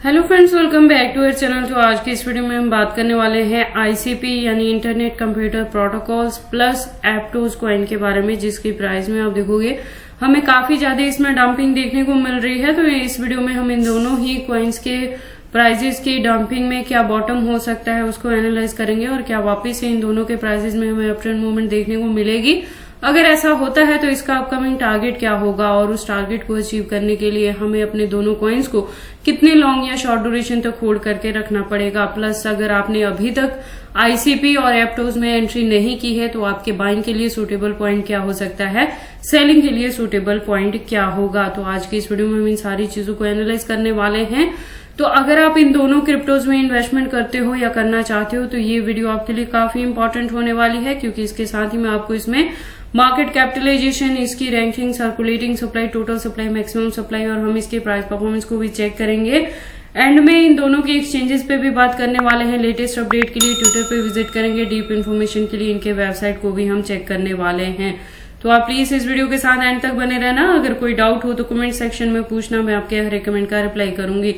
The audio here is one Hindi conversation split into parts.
Hello friends, welcome back to our channel. तो आज की इस वीडियो में हम बात करने वाले हैं आईसीपी यानी internet computer protocols plus Aptos coin के बारे में, जिसकी प्राइस में आप देखोगे हमें काफी ज्यादा इसमें डंपिंग देखने को मिल रही है। तो इस वीडियो में हम इन दोनों ही कॉइन्स के प्राइजेस की डंपिंग में क्या बॉटम हो सकता है उसको एनालाइज करेंगे और क्या वापस से इन दोनों के प्राइजेस में हमें अप ट्रेंड मूवमेंट देखने को मिलेगी। अगर ऐसा होता है तो इसका अपकमिंग टारगेट क्या होगा और उस टारगेट को अचीव करने के लिए हमें अपने दोनों कॉइन्स को कितने लॉन्ग या शॉर्ट ड्यूरेशन तक होल्ड करके रखना पड़ेगा। प्लस अगर आपने अभी तक आईसीपी और एप्टोज में एंट्री नहीं की है तो आपके बाइंग के लिए सूटेबल पॉइंट क्या हो सकता है, सेलिंग के लिए सूटेबल पॉइंट क्या होगा। तो आज की इस वीडियो में हम इन सारी चीजों को एनालाइज करने वाले हैं। तो अगर आप इन दोनों क्रिप्टोज में इन्वेस्टमेंट करते हो या करना चाहते हो तो ये वीडियो आपके लिए काफी इंपॉर्टेंट होने वाली है, क्योंकि इसके साथ ही मैं आपको इसमें मार्केट कैपिटलाइजेशन, इसकी ranking, circulating supply, total supply, maximum supply और हम इसके प्राइस परफॉर्मेंस को भी चेक करेंगे। एंड में इन दोनों के एक्सचेंजेस पे भी बात करने वाले हैं। लेटेस्ट अपडेट के लिए ट्विटर पे विजिट करेंगे। डीप इन्फॉर्मेशन के लिए इनके वेबसाइट को भी हम चेक करने वाले हैं। तो आप प्लीज इस वीडियो के साथ एंड तक बने रहना। अगर कोई डाउट हो तो कमेंट सेक्शन में पूछना, मैं आपके हर एक कमेंट का रिप्लाई करूंगी।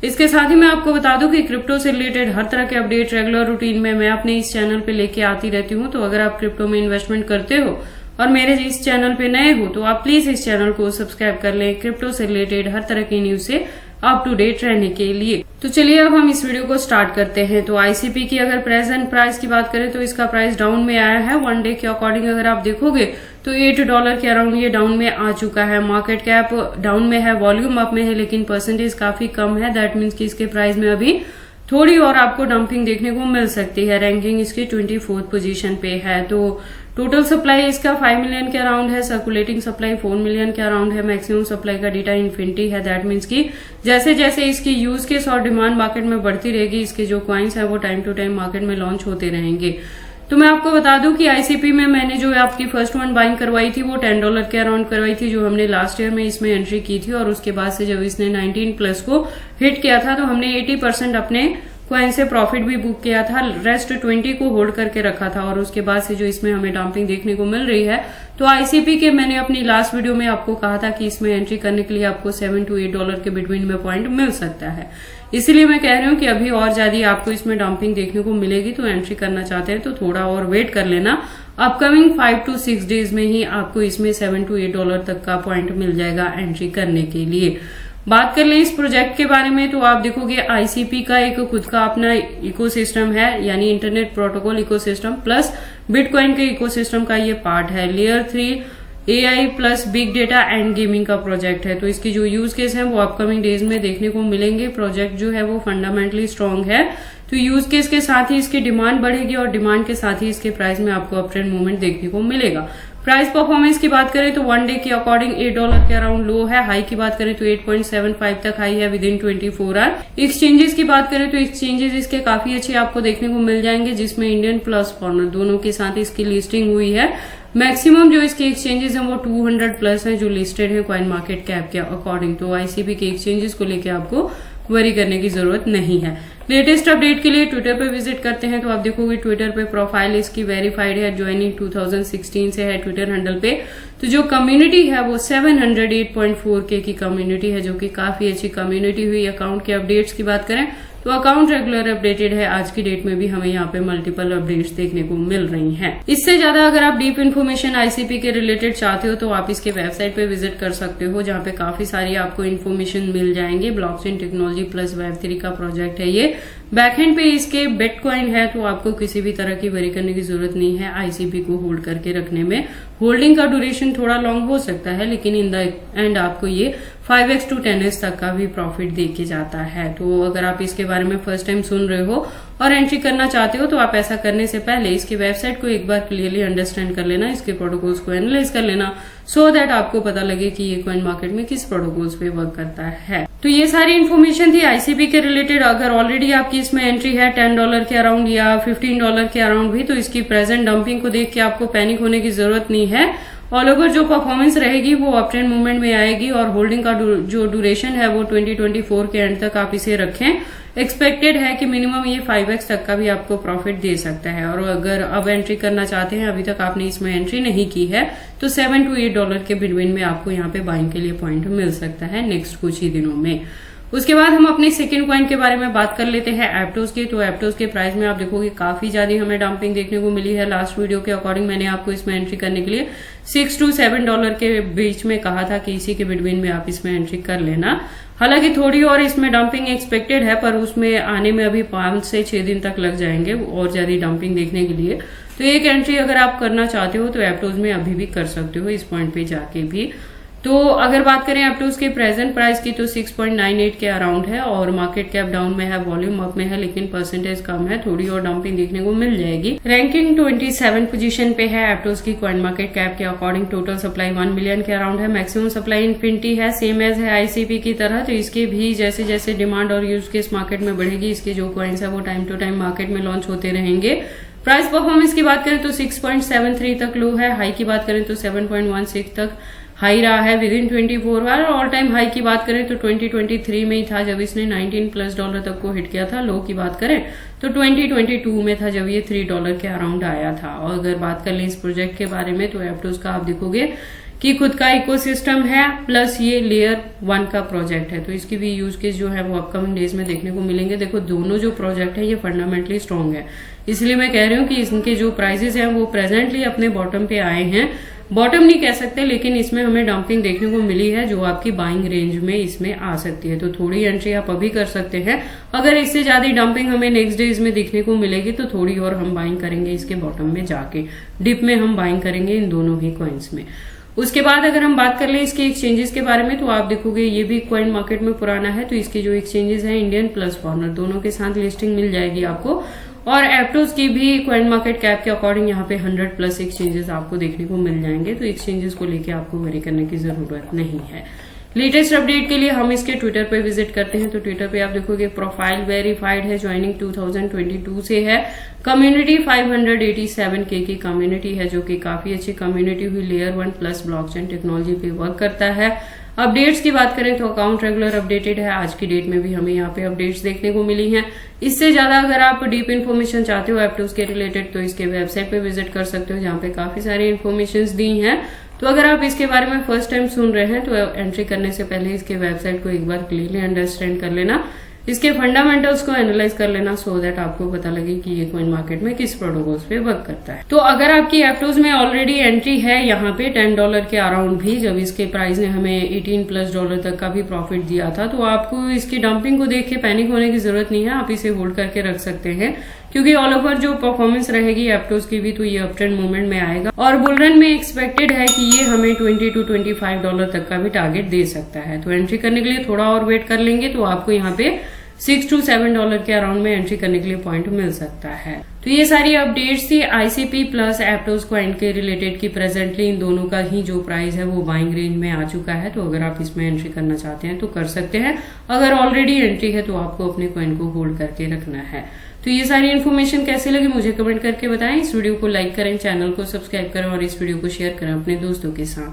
इसके साथ ही मैं आपको बता दूं कि क्रिप्टो से रिलेटेड हर तरह के अपडेट रेगुलर रूटीन में मैं अपने इस चैनल पे लेके आती रहती हूं। तो अगर आप क्रिप्टो में इन्वेस्टमेंट करते हो और मेरे इस चैनल पे नए हो तो आप प्लीज इस चैनल को सब्सक्राइब कर लें क्रिप्टो से रिलेटेड हर तरह की न्यूज से अप टू डेट रहने के लिए। तो चलिए अब हम इस वीडियो को स्टार्ट करते हैं। तो आईसीपी की अगर प्रेजेंट प्राइस की बात करें तो इसका प्राइस डाउन में आया है। वन डे के अकॉर्डिंग अगर आप देखोगे तो $8 के अराउंड ये डाउन में आ चुका है। मार्केट कैप डाउन में है, वॉल्यूम अप में है, लेकिन परसेंटेज काफी कम है। दैट मीन्स कि इसके प्राइस में अभी थोड़ी और आपको डंपिंग देखने को मिल सकती है। रैंकिंग इसकी 24th पोजीशन पे है। तो टोटल सप्लाई इसका 5 मिलियन के अराउंड है, सर्कुलेटिंग सप्लाई 4 मिलियन के अराउंड है, मैक्सिमम सप्लाई का डेटा इन्फिनिटी है। दैट मीन्स कि जैसे जैसे इसकी यूज केस और डिमांड मार्केट में बढ़ती रहेगी, इसके जो कॉइन्स है वो टाइम टू टाइम मार्केट में लॉन्च होते रहेंगे। तो मैं आपको बता दूं कि आईसीपी में मैंने जो आपकी फर्स्ट वन बाइंग करवाई थी वो $10 के अराउंड करवाई थी, जो हमने लास्ट ईयर में इसमें एंट्री की थी। और उसके बाद से जब इसने 19 प्लस को हिट किया था तो हमने 80% अपने कॉइन से प्रॉफिट भी बुक किया था, रेस्ट 20 को होल्ड करके रखा था। और उसके बाद से जो इसमें हमें डंपिंग देखने को मिल रही है तो आईसीपी के मैंने अपनी लास्ट वीडियो में आपको कहा था कि इसमें एंट्री करने के लिए आपको $7 to $8 के बिटवीन में पॉइंट मिल सकता है। इसीलिए मैं कह रही हूँ कि अभी और ज्यादा आपको इसमें डंपिंग देखने को मिलेगी। तो एंट्री करना चाहते हैं तो थोड़ा और वेट कर लेना। अपकमिंग 5 to 6 डेज में ही आपको इसमें $7 to $8 तक का पॉइंट मिल जाएगा एंट्री करने के लिए। बात कर लें इस प्रोजेक्ट के बारे में तो आप देखोगे आईसीपी का एक खुद का अपना इकोसिस्टम है, यानी internet protocol ecosystem plus bitcoin के इकोसिस्टम का ये पार्ट है। Layer 3 AI plus big data and gaming का प्रोजेक्ट है। तो इसकी जो यूज केस है वो अपकमिंग डेज में देखने को मिलेंगे। प्रोजेक्ट जो है वो फंडामेंटली स्ट्रांग है। तो यूज केस के साथ ही इसकी डिमांड बढ़ेगी और डिमांड के साथ ही इसके प्राइस में आपको अप ट्रेंड मूवमेंट देखने को मिलेगा। प्राइस परफॉर्मेंस की बात करें तो वन डे के अकॉर्डिंग $8 के अराउंड लो है। हाई की बात करें तो 8.75 तक हाई है विद इन 24 आवर। एक्सचेंजेस की बात करें तो एक्सचेंजेस इसके काफी अच्छे आपको देखने को मिल जाएंगे, जिसमें इंडियन प्लस फॉरेनर दोनों के साथ इसकी लिस्टिंग हुई है। मैक्सिमम जो इसके एक्सचेंजेस हैं वो 200 प्लस हैं जो लिस्टेड है कॉइन मार्केट कैप के अकॉर्डिंग। तो आईसीपी के एक्सचेंजेस को लेकर आपको वरी करने की जरूरत नहीं है। लेटेस्ट अपडेट के लिए ट्विटर पे विजिट करते हैं तो आप देखोगे ट्विटर पे प्रोफाइल इसकी वेरीफाइड है, ज्वाइनिंग 2016 से है ट्विटर हैंडल पे। तो जो कम्युनिटी है वो 708.4K की कम्युनिटी है, जो कि काफी अच्छी कम्युनिटी हुई। अकाउंट के अपडेट्स की बात करें तो अकाउंट रेगुलर अपडेटेड है। आज की डेट में भी हमें यहाँ पे मल्टीपल अपडेट्स देखने को मिल रही हैं। इससे ज्यादा अगर आप डीप इन्फॉर्मेशन आईसीपी के रिलेटेड चाहते हो तो आप इसके वेबसाइट पे विजिट कर सकते हो, जहाँ पे काफी सारी आपको इन्फॉर्मेशन मिल जाएंगे। ब्लॉकचेन टेक्नोलॉजी प्लस वेब3 का प्रोजेक्ट है ये। बैकएंड पे इसके बिटकॉइन है, तो आपको किसी भी तरह की वरी करने की जरूरत नहीं है आईसीपी को होल्ड करके रखने में। होल्डिंग का ड्यूरेशन थोड़ा लॉन्ग हो सकता है, लेकिन इन द एंड आपको ये 5x to 10x तक का भी प्रॉफिट दे के जाता है। तो अगर आप इसके बारे में फर्स्ट टाइम सुन रहे हो और एंट्री करना चाहते हो तो आप ऐसा करने से पहले इसकी वेबसाइट को एक बार क्लियरली अंडरस्टैंड कर लेना, इसके प्रोटोकॉल्स को एनालाइज कर लेना, सो दैट आपको पता लगे कि ये कॉइन मार्केट में किस प्रोटोकॉल्स पे वर्क करता है। तो ये सारी इन्फॉर्मेशन थी आईसीपी के रिलेटेड। अगर ऑलरेडी आपकी इसमें एंट्री है $10 के अराउंड या $15 के अराउंड भी, तो इसकी प्रेजेंट डंपिंग को देख के आपको पैनिक होने की जरूरत नहीं है। ऑल ओवर जो परफॉर्मेंस रहेगी वो अप ट्रेंड मूवमेंट में आएगी और होल्डिंग का जो ड्यूरेशन है वो 2024 के एंड तक आप इसे रखें। एक्सपेक्टेड है कि मिनिमम ये 5x तक का भी आपको प्रॉफिट दे सकता है। और अगर अब एंट्री करना चाहते हैं, अभी तक आपने इसमें एंट्री नहीं की है, तो $7 to $8 के बिटवीन में आपको यहाँ पे बाइंग के लिए पॉइंट मिल सकता है नेक्स्ट कुछ ही दिनों में। उसके बाद हम अपने सेकंड कॉइन के बारे में बात कर लेते हैं एप्टोज की। तो एप्टोज के प्राइस में आप देखोगे काफी ज्यादा हमें डंपिंग देखने को मिली है। लास्ट वीडियो के अकॉर्डिंग मैंने आपको इसमें एंट्री करने के लिए $6 to $7 के बीच में कहा था कि इसी के बिटवीन में आप इसमें एंट्री कर लेना। हालांकि थोड़ी और इसमें डंपिंग एक्सपेक्टेड है, पर उसमें आने में अभी 5 से 6 दिन तक लग जाएंगे और ज्यादा डंपिंग देखने के लिए। तो एक एंट्री अगर आप करना चाहते हो तो एप्टोज में अभी भी कर सकते हो, इस पॉइंट पे जाके भी। तो अगर बात करें एप्टोज के प्रेजेंट प्राइस की तो 6.98 के अराउंड है और मार्केट कैप डाउन में है, वॉल्यूम अप में है, लेकिन परसेंटेज कम है। थोड़ी और डंपिंग देखने को मिल जाएगी। रैंकिंग 27 पोजीशन पे है एप्टोज की कॉइन मार्केट कैप के अकॉर्डिंग। टोटल सप्लाई 1 मिलियन के अराउंड है। मैक्सिमम सप्लाई इन्फिनिटी है, सेम एज है आईसीपी की तरह। तो इसके भी जैसे जैसे डिमांड और यूज केस मार्केट में बढ़ेगी, इसके जो कॉइन्स है वो टाइम टू टाइम मार्केट में लॉन्च होते रहेंगे। प्राइस परफॉर्मेंस की बात करें तो 6.73 तक लो है। हाई की बात करें तो 7.16 तक हाई रहा है within 24 hour. All time high की बात करें तो 2023 में ही था जब इसने $19+ तक को हिट किया था। लो की बात करें तो 2022 में था जब ये $3 के अराउंड आया था। और अगर बात कर लें इस प्रोजेक्ट के बारे में तो एप्टोज का आप देखोगे कि खुद का इकोसिस्टम है, प्लस ये लेयर 1 का प्रोजेक्ट है। तो इसकी भी यूज केस जो है वो अपकमिंग डेज में देखने को मिलेंगे। देखो दोनों जो प्रोजेक्ट है ये फंडामेंटली स्ट्रॉन्ग है, इसलिए मैं कह रही हूँ कि इनके जो प्राइसेस हैं वो प्रेजेंटली अपने बॉटम पे आए हैं। बॉटम नहीं कह सकते, लेकिन इसमें हमें डंपिंग देखने को मिली है जो आपकी बाइंग रेंज में इसमें आ सकती है। तो थोड़ी एंट्री आप अभी कर सकते हैं। अगर इससे ज्यादा डंपिंग हमें नेक्स्ट डेज में देखने को मिलेगी तो थोड़ी और हम बाइंग करेंगे इसके बॉटम में जाके। डिप में हम बाइंग करेंगे इन दोनों ही कॉइन्स में। उसके बाद अगर हम बात कर ले इसके एक्सचेंजेस के बारे में तो आप देखोगे ये भी कॉइन मार्केट में पुराना है। तो इसके जो एक्सचेंजेस है इंडियन प्लस फॉरेनर दोनों के साथ लिस्टिंग मिल जाएगी आपको। और एप्टोज की भी कॉइन मार्केट कैप के अकॉर्डिंग यहाँ पे 100+ एक्सचेंजेस आपको देखने को मिल जाएंगे। तो एक्सचेंजेस को लेके आपको वरी करने की जरूरत नहीं है। लेटेस्ट अपडेट के लिए हम इसके ट्विटर पे विजिट करते हैं। तो ट्विटर पे आप देखोगे प्रोफाइल वेरीफाइड है, ज्वाइनिंग 2022 से है। कम्युनिटी 587K की कम्युनिटी है जो कि काफी अच्छी कम्युनिटी हुई। लेयर 1 प्लस ब्लॉकचेन टेक्नोलॉजी पे वर्क करता है। अपडेट्स की बात करें तो अकाउंट रेगुलर अपडेटेड है। आज की डेट में भी हमें यहाँ पे अपडेट्स देखने को मिली हैं। इससे ज्यादा अगर आप डीप इन्फॉर्मेशन चाहते हो एप्टोज के रिलेटेड तो इसके वेबसाइट पे विजिट कर सकते हो, जहाँ पे काफी सारी इन्फॉर्मेशन दी हैं। तो अगर आप इसके बारे में फर्स्ट टाइम सुन रहे हैं तो एंट्री करने से पहले इसके वेबसाइट को एक बार क्लियरली अंडरस्टैंड कर लेना, इसके फंडामेंटल्स को एनालाइज कर लेना, सो दैट आपको पता लगे कि ये कॉइन मार्केट में किस प्रोटोकॉल्स पे वर्क करता है। तो अगर आपकी एप्टोज में ऑलरेडी एंट्री है यहाँ पे $10 के अराउंड भी, जब इसके प्राइस ने हमें $18+ तक का भी प्रॉफिट दिया था, तो आपको इसकी डंपिंग को देख के पैनिक होने की जरूरत नहीं है। आप इसे होल्ड करके रख सकते हैं, क्योंकि ऑल ओवर जो परफॉर्मेंस रहेगी एप्टोज की भी तो ये अप ट्रेंड मूवमेंट में आएगा। और बुलरन में एक्सपेक्टेड है कि ये हमें $20 to $25 तक का भी टारगेट दे सकता है। तो एंट्री करने के लिए थोड़ा और वेट कर लेंगे तो आपको यहाँ पे $6 to $7 के अराउंड में एंट्री करने के लिए पॉइंट मिल सकता है। तो ये सारी अपडेट्स थी आईसीपी प्लस एप्टोज कॉइन के रिलेटेड की प्रेजेंटली इन दोनों का ही जो प्राइस है वो बाइंग रेंज में आ चुका है। तो अगर आप इसमें एंट्री करना चाहते हैं तो कर सकते हैं। अगर ऑलरेडी एंट्री है तो आपको अपने कॉइन को होल्ड करके रखना है। तो ये सारी इन्फॉर्मेशन कैसे लगी मुझे कमेंट करके बताएं। इस वीडियो को लाइक करें, चैनल को सब्सक्राइब करें और इस वीडियो को शेयर करें अपने दोस्तों के साथ।